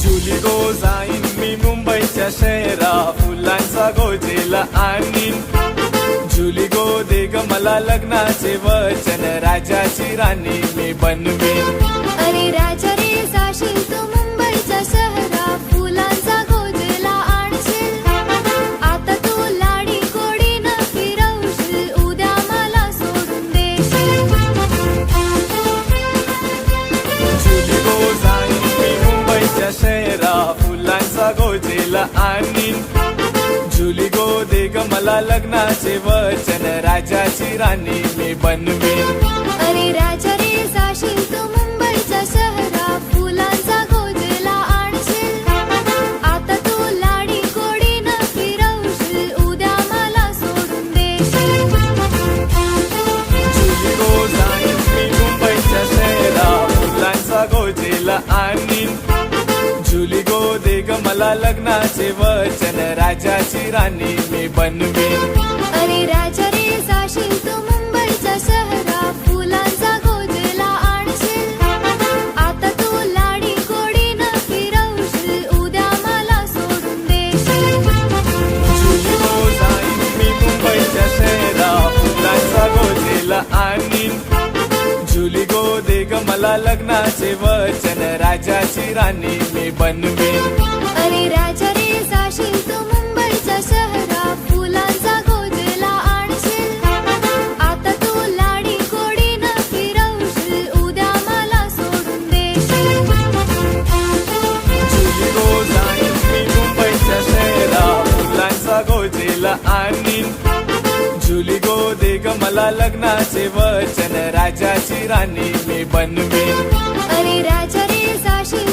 जुली गो जाईन मी मुंबईच्या शहरा, फुलांचा गोजेला आणीन. जुली गो दे ग मला लग्नाचे वचन, राजाची राणी मी बनवीन. अरे राजा रे जाशील तू मुंबईच्या शहरा, फुलांचा गोजेला आणशील. आता तू लाडी गोडीनं फिरवशील, उद्या मला सोडून देशील. जुली गो जाईन मी मुंबईच्या शहरा, फुलांचा गोजेला आणीन. जुली गो दे ग मला लग्नाचे वचन, राजाची राणी मी बनवीन. अरे राजा रे जाशील तू मुंबईच्या शहरा, फुलांचा गोजेला आणशील. आता तू लाडी गोडीनं फिरवशील, उद्या मला सोडून देशील. जुली गो जाईन मी मुंबईच्या शहरा, फुलांचा गोजेला आणीन. जुली गो दे ग मला लग्नाचे वचन, राजाची राणी मी बनवीन. अरे राजा रे जाशील तू मुंबईच्या शहरा, फुलांचा गोजेला आणशील. आता तू लाडी गोडीनं फिरवशील, उद्या मला सोडून देशील. जुली गो जाईन मी मुंबईच्या शहरा, फुलांचा गोजेला आणीन. जुली गो दे ग मला लग्नाचे वचन, राजाची राणी मी बनवीन. अरे राजा रे जाशील तू मुंबईच्या शहरा, फुलांचा गोजेला आणशील. आता तू लाडी गोडीनं फिरवशील, उद्या मला सोडून देशील. जुली गो जाईन मी मुंबईच्या शहरा, फुलांचा गोजेला आणीन. जुली गो दे ग मला लग्नाचे वचन, राजाची राणी मी बनवीन. अरे राजा रे जाशील